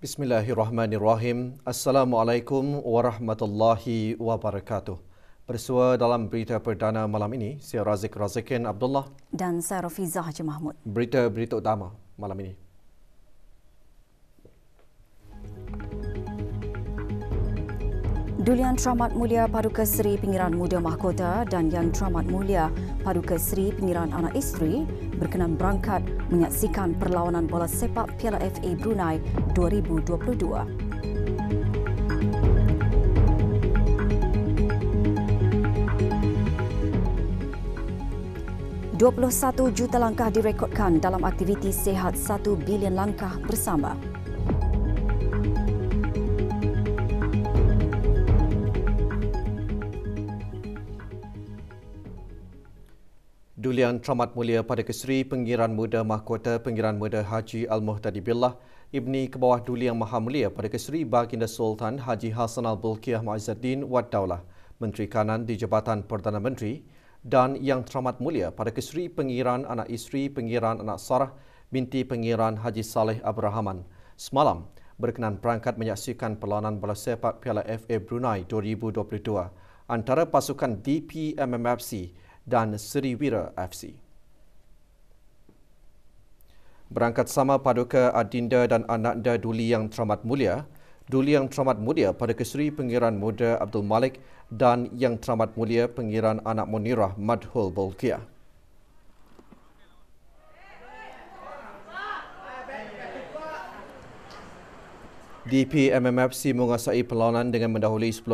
Bismillahirrahmanirrahim. Assalamualaikum warahmatullahi wabarakatuh. Bersua dalam berita perdana malam ini, saya Razik Razikin Abdullah dan saya Rafizah Haji Mahmud. Berita utama malam ini. Duli Yang Teramat Mulia Paduka Seri Pengiran Muda Mahkota dan Yang Teramat Mulia Paduka Seri Pengiran Anak Isteri berkenan berangkat menyaksikan perlawanan bola sepak Piala FA Brunei 2022. $21 juta langkah direkodkan dalam aktiviti sihat 1 bilion langkah bersama. Duli Yang Teramat Mulia Paduka Seri Pengiran Muda Mahkota Pengiran Muda Haji Al-Muhtadi Billah Ibni Kebawah Duli Yang Maha Mulia Paduka Seri Baginda Sultan Haji Hassan Al-Bolkiah Muizzuddin Wad Daulah, Menteri Kanan di Jabatan Perdana Menteri, dan Yang Teramat Mulia Paduka Seri Pengiran Anak Isteri Pengiran Anak Sarah binti Pengiran Haji Saleh Abrahaman semalam berkenan berangkat menyaksikan perlawanan bola sepak Piala FA Brunei 2022 antara pasukan DPMMFC dan Sriwira FC. Berangkat sama Paduka Adinda dan Ananda Duli Yang Teramat Mulia, Duli Yang Teramat Mulia Paduka Seri Pengiran Muda Abdul Malik dan Yang Teramat Mulia Pengiran Anak Munirah Madhul Bolkiah. DPMMFC menguasai perlawanan dengan mendahului 10-0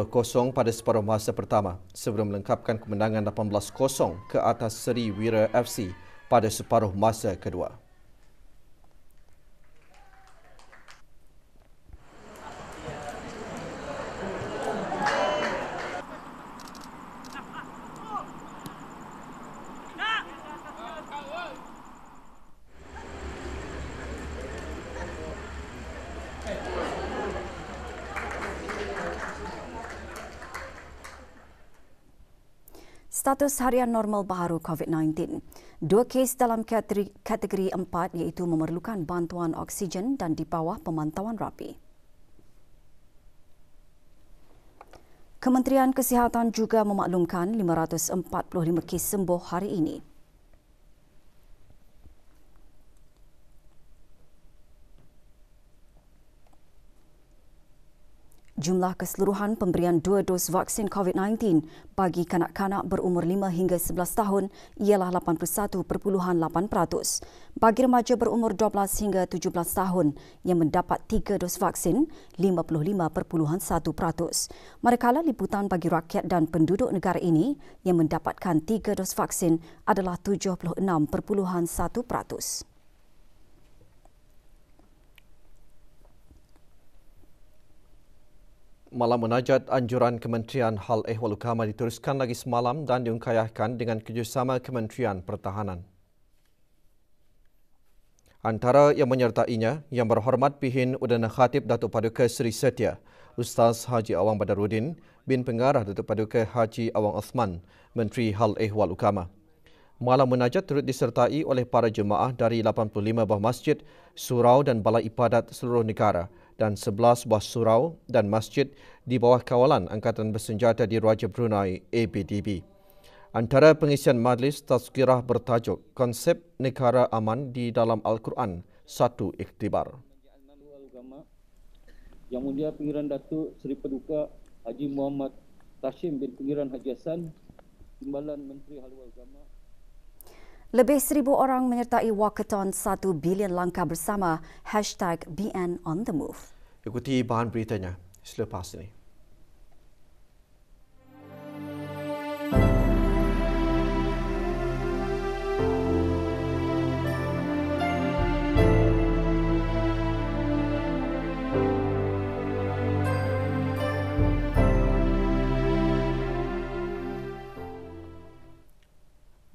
pada separuh masa pertama sebelum melengkapkan kemenangan 18-0 ke atas Sriwira FC pada separuh masa kedua. Status harian normal baharu COVID-19. 2 kes dalam kategori 4 iaitu memerlukan bantuan oksigen dan di bawah pemantauan rapi. Kementerian Kesihatan juga memaklumkan 545 kes sembuh hari ini. Jumlah keseluruhan pemberian 2 dos vaksin COVID-19 bagi kanak-kanak berumur 5 hingga 11 tahun ialah 81.8%. Bagi remaja berumur 12 hingga 17 tahun yang mendapat 3 dos vaksin, 55.1%. Manakala liputan bagi rakyat dan penduduk negara ini yang mendapatkan 3 dos vaksin adalah 76.1%. Malam munajat anjuran Kementerian Hal Ehwal Ukama diteruskan lagi semalam dan diungkayahkan dengan kerjasama Kementerian Pertahanan. Antara yang menyertainya, Yang Berhormat Pihin Udana Khatib Datuk Paduka Seri Setia, Ustaz Haji Awang Badaruddin bin Pengarah Datuk Paduka Haji Awang Osman, Menteri Hal Ehwal Ukama. Malam munajat turut disertai oleh para jemaah dari 85 buah masjid, surau dan balai ibadat seluruh negara dan 11 buah surau dan masjid di bawah kawalan Angkatan Bersenjata di Raja Brunei ABDB. Antara pengisian majlis tazkirah bertajuk Konsep Negara Aman di dalam Al-Quran, Satu Iktibar. Yang Mulia Pengiran Datuk Seri Paduka Haji Muhammad Tashim bin Pengiran Haji Hassan, Timbalan Menteri Halwal Agama. Lebih 1,000 orang menyertai walkathon 1 bilion langkah bersama #BN on the move. Ikuti bahan beritanya selepas ini.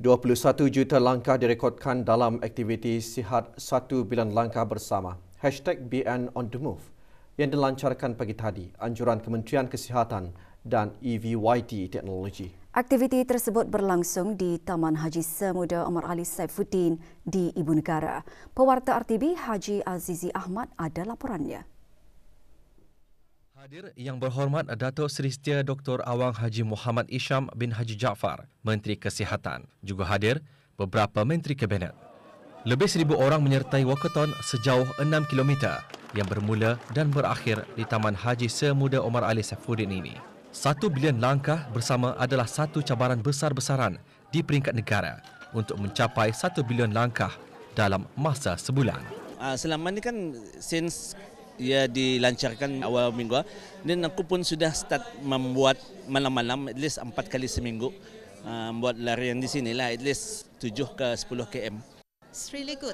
$21 juta langkah direkodkan dalam aktiviti sihat 1 bilion langkah bersama #BN on the move yang dilancarkan pagi tadi anjuran Kementerian Kesihatan dan EVYT Teknologi. Aktiviti tersebut berlangsung di Taman Haji Semuda Omar Ali Saifuddin di Ibu Negara. Pewarta RTB Haji Azizi Ahmad ada laporannya. Hadir Yang Berhormat Datuk Seri Setia Dr. Awang Haji Muhammad Isham bin Haji Jaafar, Menteri Kesihatan. Juga hadir beberapa Menteri Kabinet. Lebih 1,000 orang menyertai walkathon sejauh 6 km yang bermula dan berakhir di Taman Haji Semuda Omar Ali Saifuddin ini. 1 bilion langkah bersama adalah satu cabaran besar-besaran di peringkat negara untuk mencapai 1 bilion langkah dalam masa sebulan. Selama ni kan since ia dilancarkan awal minggu, dan aku pun sudah start membuat malam-malam at least 4 kali seminggu. Buat larian di sini lah at least 7 ke 10 km. It's really good.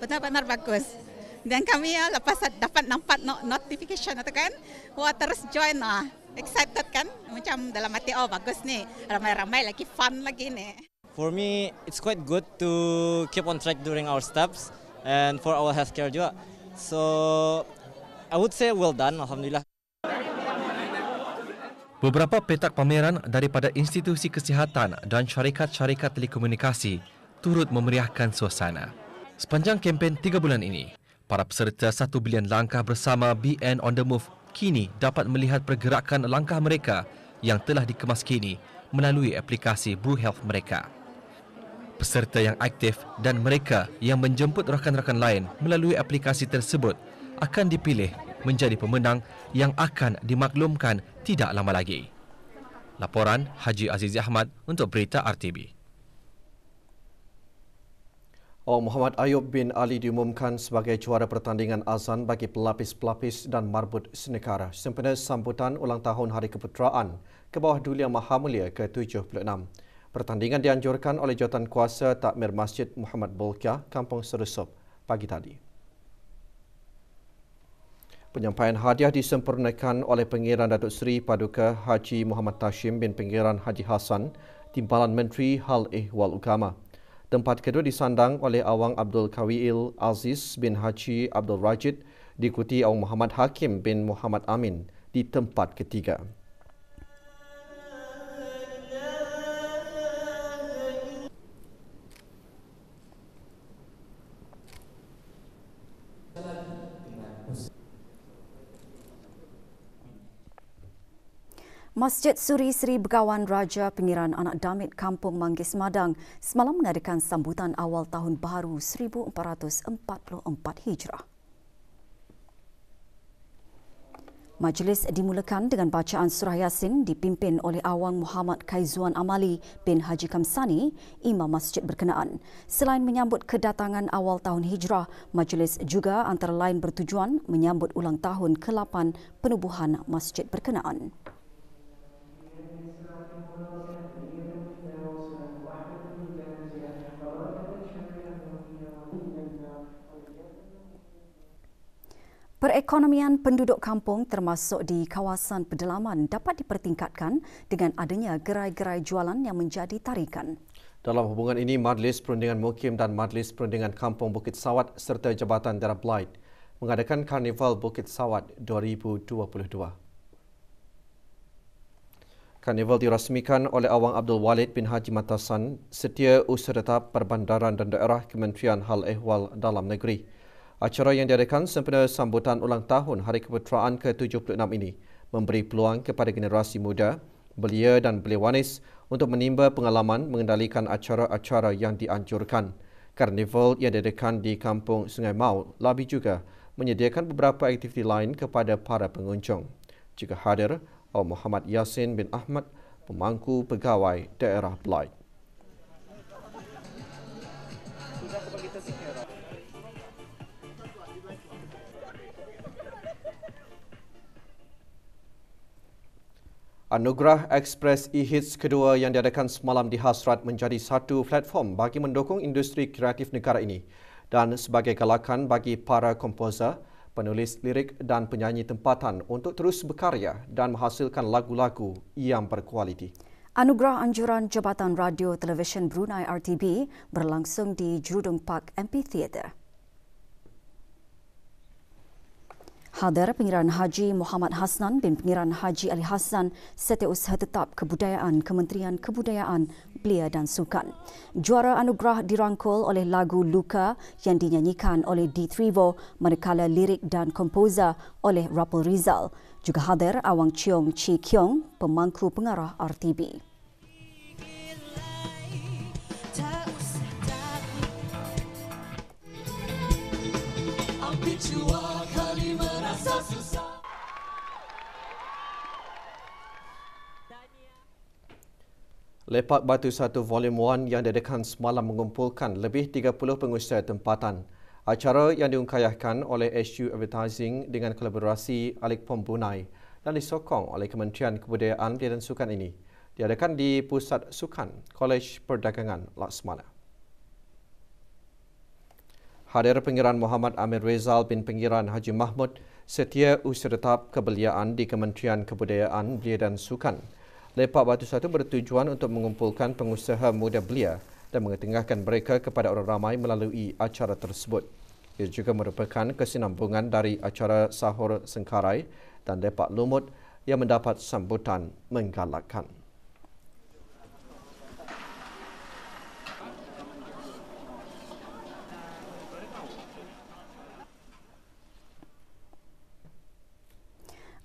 Benar-benar bagus. Dan kami ya lepas dapat nampak notification itu kan, wah terus join lah. Excited kan? Macam dalam hati, oh bagus nih, ramai-ramai lagi, fun lagi nih. For me, it's quite good to keep on track during our steps and for our healthcare juga. So, I would say well done, Alhamdulillah. Beberapa petak pameran daripada institusi kesihatan dan syarikat-syarikat telekomunikasi turut memeriahkan suasana. Sepanjang kempen 3 bulan ini, para peserta 1 bilion langkah bersama BN On The Move kini dapat melihat pergerakan langkah mereka yang telah dikemas kini melalui aplikasi Bru Health mereka. Peserta yang aktif dan mereka yang menjemput rakan-rakan lain melalui aplikasi tersebut akan dipilih menjadi pemenang yang akan dimaklumkan tidak lama lagi. Laporan Haji Azizi Ahmad untuk Berita RTB. Muhammad Ayub bin Ali diumumkan sebagai juara pertandingan azan bagi pelapis-pelapis dan marbut senegara sempena sambutan ulang tahun Hari Keputeraan ke bawah Duli Yang Maha Mulia ke-76. Pertandingan dianjurkan oleh Jawatankuasa Takmir Masjid Muhammad Bolkiah, Kampung Seresup pagi tadi. Penyampaian hadiah disempurnakan oleh Pengiran Datuk Seri Paduka Haji Muhammad Tashim bin Pengiran Haji Hassan, Timbalan Menteri Hal Ehwal Agama. Tempat kedua disandang oleh Awang Abdul Kawiil Aziz bin Haji Abdul Rajid, diikuti Awang Muhammad Hakim bin Muhammad Amin di tempat ketiga. Masjid Suri Seri Begawan Raja Pengiran Anak Damit Kampung Manggis Madang semalam mengadakan sambutan awal tahun baru 1444 Hijrah. Majlis dimulakan dengan bacaan surah Yasin dipimpin oleh Awang Muhammad Kaizuan Amali bin Haji Kamsani, Imam Masjid berkenaan. Selain menyambut kedatangan awal tahun Hijrah, majlis juga antara lain bertujuan menyambut ulang tahun ke-8 penubuhan masjid berkenaan. Perekonomian penduduk kampung termasuk di kawasan pedalaman dapat dipertingkatkan dengan adanya gerai-gerai jualan yang menjadi tarikan. Dalam hubungan ini, Majlis Perundingan Mukim dan Majlis Perundingan Kampung Bukit Sawat serta Jabatan Daerah Blight mengadakan Karnival Bukit Sawat 2022. Karnival dirasmikan oleh Awang Abdul Walid bin Haji Matasan, Setia Usaha Tetap Perbandaran dan Daerah Kementerian Hal Ehwal Dalam Negeri. Acara yang diadakan sempena sambutan ulang tahun Hari Keputeraan ke-76 ini memberi peluang kepada generasi muda, belia dan belia wanis untuk menimba pengalaman mengendalikan acara-acara yang dianjurkan. Karnival yang diadakan di Kampung Sungai Mau lebih juga menyediakan beberapa aktiviti lain kepada para pengunjung. Juga hadir Muhammad Yasin bin Ahmad, pemangku pegawai daerah Blight. Anugerah Express E-Hits kedua yang diadakan semalam di Hasrat menjadi satu platform bagi mendukung industri kreatif negara ini dan sebagai galakan bagi para komposer, penulis lirik dan penyanyi tempatan untuk terus berkarya dan menghasilkan lagu-lagu yang berkualiti. Anugerah Anjuran Jabatan Radio Televisyen Brunei RTB berlangsung di Jurudong Park Amphitheatre. Hadir Pengiran Haji Muhammad Hasnan bin Pengiran Haji Ali Hassan, Setiausaha Tetap Kebudayaan Kementerian Kebudayaan, Belia dan Sukan. Juara anugerah dirangkul oleh lagu Luka yang dinyanyikan oleh D. Trivo, manakala lirik dan komposer oleh Rapel Rizal. Juga hadir Awang Cheong Chi Kiong, pemangku pengarah RTB. Lepak Batu 1 Volume 1 yang diadakan semalam mengumpulkan lebih 30 pengusaha tempatan. Acara yang diungkayahkan oleh SU Advertising dengan kolaborasi Alik Pom Brunei dan disokong oleh Kementerian Kebudayaan dan Sukan ini diadakan di Pusat Sukan Kolej Perdagangan Laksmana. Hadir Pengiran Muhammad Amir Rizal bin Pengiran Haji Mahmud setia usaha tetap kebeliaan di Kementerian Kebudayaan Belia dan Sukan. Lepak Batu 1 bertujuan untuk mengumpulkan pengusaha muda belia dan mengetengahkan mereka kepada orang ramai melalui acara tersebut. Ia juga merupakan kesinambungan dari acara Sahur Sengkarai dan Lepak Lumut yang mendapat sambutan menggalakkan.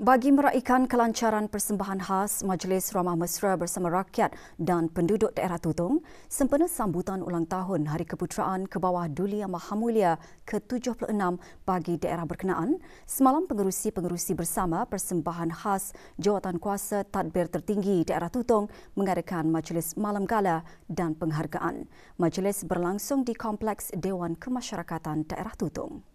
Bagi meraihkan kelancaran persembahan khas Majlis Ramah Mesra bersama rakyat dan penduduk daerah Tutong, sempena sambutan ulang tahun Hari Keputeraan ke bawah Duli Yang Maha Mulia ke-76 bagi daerah berkenaan, semalam pengerusi-pengerusi bersama persembahan khas Jawatankuasa Tadbir Tertinggi daerah Tutong mengadakan majlis malam gala dan penghargaan. Majlis berlangsung di Kompleks Dewan Kemasyarakatan daerah Tutong.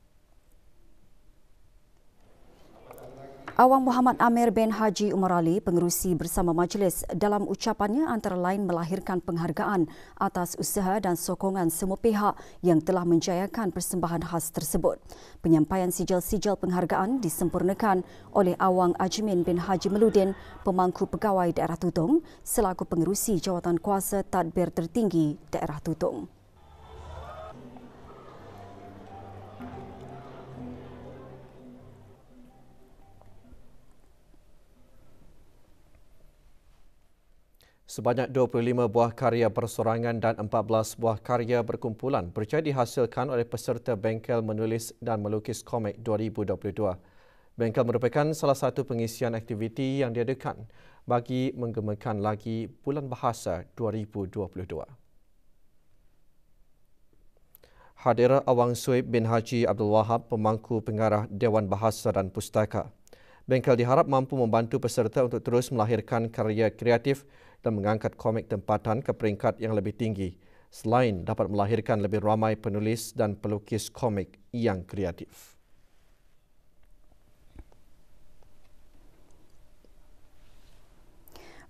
Awang Muhammad Amir bin Haji Umar Ali, pengerusi bersama majlis, dalam ucapannya antara lain melahirkan penghargaan atas usaha dan sokongan semua pihak yang telah menjayakan persembahan khas tersebut. Penyampaian sijil-sijil penghargaan disempurnakan oleh Awang Ajmin bin Haji Meludin, pemangku pegawai daerah Tutong, selaku pengerusi Jawatankuasa Tadbir Tertinggi daerah Tutong. Sebanyak 25 buah karya persorangan dan 14 buah karya berkumpulan percaya dihasilkan oleh peserta Bengkel Menulis dan Melukis Komik 2022. Bengkel merupakan salah satu pengisian aktiviti yang diadakan bagi menggemakan lagi Bulan Bahasa 2022. Hadir Awang Suib bin Haji Abdul Wahab, pemangku pengarah Dewan Bahasa dan Pustaka. Bengkel diharap mampu membantu peserta untuk terus melahirkan karya kreatif dan mengangkat komik tempatan ke peringkat yang lebih tinggi, selain dapat melahirkan lebih ramai penulis dan pelukis komik yang kreatif.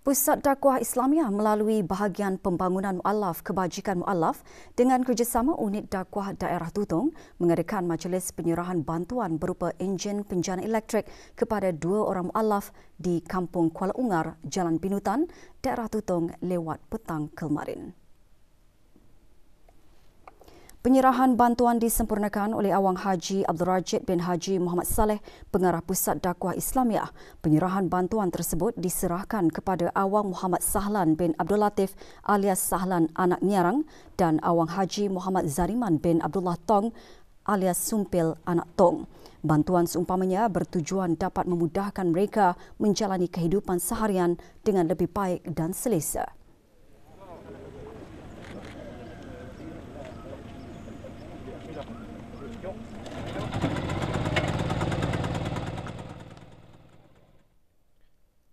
Pusat Dakwah Islamiah melalui bahagian pembangunan mu'alaf kebajikan mu'alaf dengan kerjasama unit dakwah daerah Tutong mengadakan majlis penyerahan bantuan berupa enjin penjana elektrik kepada 2 orang mu'alaf di Kampung Kuala Ungar, Jalan Binutan, daerah Tutong lewat petang kemarin. Penyerahan bantuan disempurnakan oleh Awang Haji Abdul Rajid bin Haji Muhammad Saleh, pengarah Pusat Dakwah Islamiah. Penyerahan bantuan tersebut diserahkan kepada Awang Muhammad Sahlan bin Abdul Latif alias Sahlan Anak Niarang dan Awang Haji Muhammad Zariman bin Abdullah Tong alias Sumpil Anak Tong. Bantuan seumpamanya bertujuan dapat memudahkan mereka menjalani kehidupan seharian dengan lebih baik dan selesa.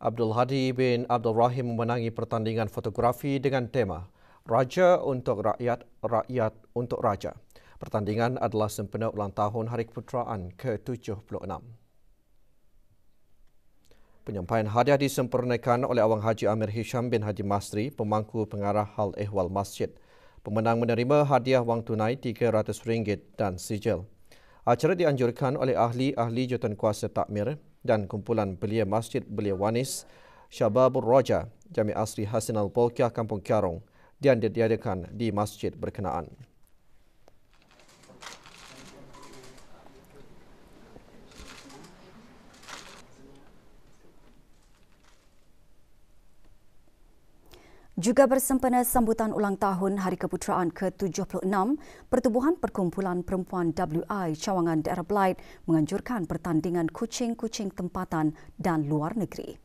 Abdul Hadi bin Abdul Rahim memenangi pertandingan fotografi dengan tema Raja untuk Rakyat, Rakyat untuk Raja. Pertandingan adalah sempena ulang tahun Hari Keputeraan ke-76. Penyampaian hadiah disempurnakan oleh Awang Haji Amir Hisham bin Haji Masri, pemangku pengarah hal ehwal masjid. Pemenang menerima hadiah wang tunai RM300 dan sijil. Acara dianjurkan oleh ahli-ahli Jawatankuasa Takmir dan kumpulan belia Masjid Belia Wanis, Syababur Raja, Jami Asri Hasan Al-Bolkiah, Kampung Kiarong dan diadakan di masjid berkenaan. Juga bersempena sambutan ulang tahun Hari Keputeraan ke-76, Pertubuhan Perkumpulan Perempuan WI Cawangan Daerah Belait menganjurkan pertandingan kucing-kucing tempatan dan luar negeri.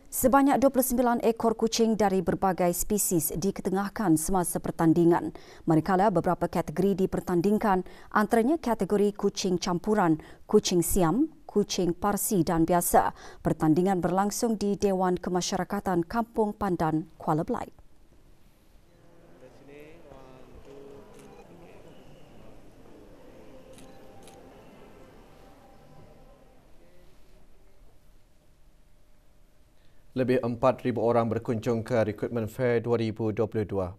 Sebanyak 29 ekor kucing dari berbagai spesies diketengahkan semasa pertandingan. Manakala beberapa kategori dipertandingkan, antaranya kategori kucing campuran, kucing siam, kucing Parsi dan biasa. Pertandingan berlangsung di Dewan Kemasyarakatan Kampung Pandan, Kuala Belait. Lebih 4,000 orang berkunjung ke Recruitment Fair 2022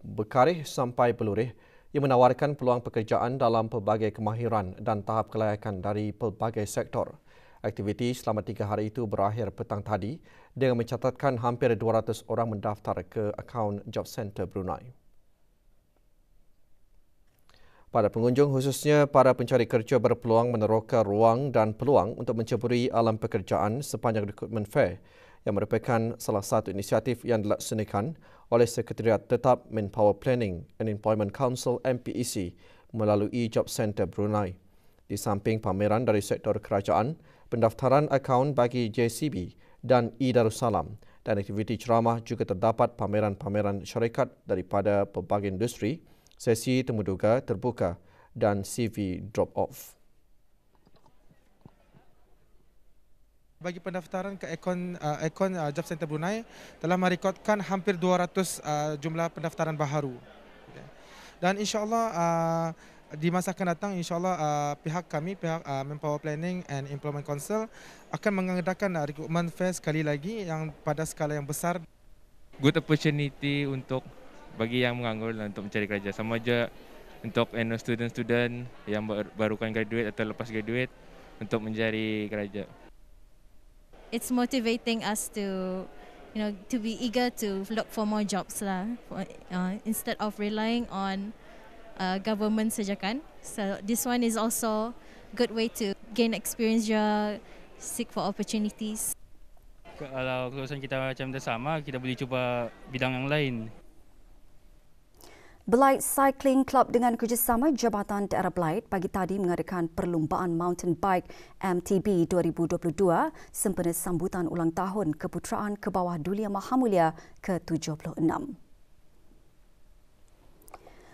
berkarih sampai pelurih yang menawarkan peluang pekerjaan dalam pelbagai kemahiran dan tahap kelayakan dari pelbagai sektor. Aktiviti selama 3 hari itu berakhir petang tadi dengan mencatatkan hampir 200 orang mendaftar ke akaun Job Center Brunei. Para pengunjung khususnya para pencari kerja berpeluang meneroka ruang dan peluang untuk menceburi alam pekerjaan sepanjang Recruitment Fair yang merupakan salah satu inisiatif yang dilaksanakan oleh Sekretariat Tetap Manpower Planning and Employment Council MPEC melalui Job Center Brunei. Di samping pameran dari sektor kerajaan, pendaftaran akaun bagi JCB dan e-Darussalam dan aktiviti ceramah juga terdapat pameran-pameran syarikat daripada pelbagai industri, sesi temuduga terbuka dan CV drop-off. Bagi pendaftaran ke akun Job Center Brunei telah merekodkan hampir 200 jumlah pendaftaran baharu. Dan insyaAllah di masa akan datang insyaAllah pihak Manpower Planning and Employment Council akan mengadakan recruitment fair sekali lagi yang pada skala yang besar. Good opportunity untuk bagi yang menganggur untuk mencari kerja. Sama saja untuk student-student yang barukan graduate atau lepas graduate untuk mencari kerja. It's motivating us to be eager to look for more jobs lah, instead of relying on government saja kan. So this one is also good way to gain experience, seek for opportunities. Kalau kelulusan kita macam sama, kita boleh cuba bidang yang lain. Belait Cycling Club dengan kerjasama Jabatan Daerah Belait pagi tadi mengadakan perlumbaan Mountain Bike MTB 2022 sempena sambutan ulang tahun Keputeraan ke bawah Dulia Mahamulia ke-76.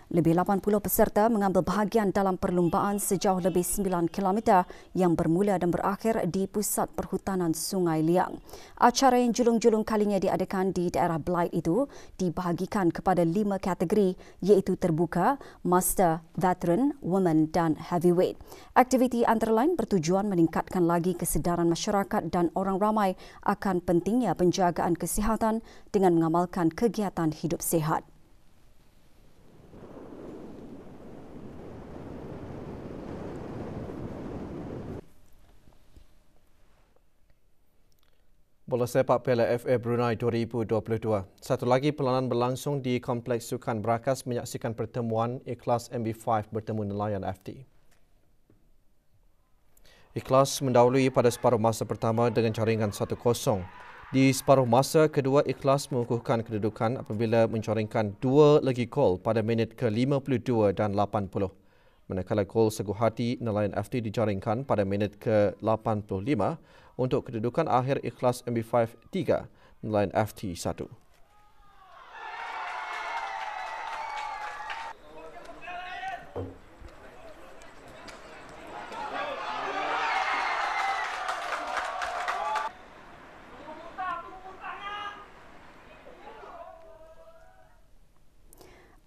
Lebih 80 peserta mengambil bahagian dalam perlumbaan sejauh lebih 9 km yang bermula dan berakhir di Pusat Perhutanan Sungai Liang. Acara yang julung-julung kalinya diadakan di daerah Belait itu dibahagikan kepada 5 kategori iaitu terbuka, master, veteran, women dan heavyweight. Aktiviti antara lain bertujuan meningkatkan lagi kesedaran masyarakat dan orang ramai akan pentingnya penjagaan kesihatan dengan mengamalkan kegiatan hidup sihat. Bola sepak Piala FA Brunei 2022. Satu lagi perlawanan berlangsung di Kompleks Sukan Berakas menyaksikan pertemuan Ikhlas MB5 bertemu Nelayan FT. Ikhlas mendahului pada separuh masa pertama dengan jaringan 1-0. Di separuh masa kedua, Ikhlas mengukuhkan kedudukan apabila menjaringkan 2 lagi gol pada minit ke-52 dan 80. Manakala gol seguh hati Nelayan FT dijaringkan pada minit ke-85 untuk kedudukan akhir Ikhlas MB5 3, Nelayan FT 1.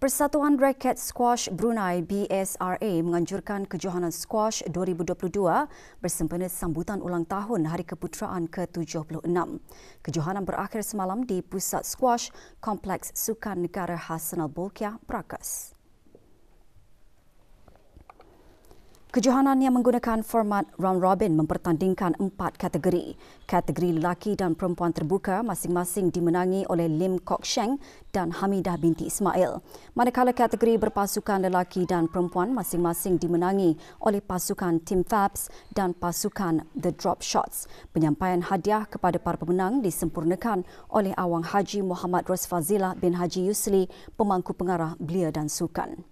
Persatuan Raket Squash Brunei BSRA menganjurkan kejohanan squash 2022 bersempena sambutan ulang tahun Hari Keputeraan ke-76. Kejohanan berakhir semalam di Pusat Squash Kompleks Sukan Negara Hassanal Bolkiah, Berakas. Kejohanan yang menggunakan format round robin mempertandingkan 4 kategori. Kategori lelaki dan perempuan terbuka masing-masing dimenangi oleh Lim Kok Sheng dan Hamidah binti Ismail. Manakala kategori berpasukan lelaki dan perempuan masing-masing dimenangi oleh pasukan Team Fabs dan pasukan The Drop Shots. Penyampaian hadiah kepada para pemenang disempurnakan oleh Awang Haji Muhammad Rosfazila bin Haji Yusli, pemangku pengarah Belia dan Sukan.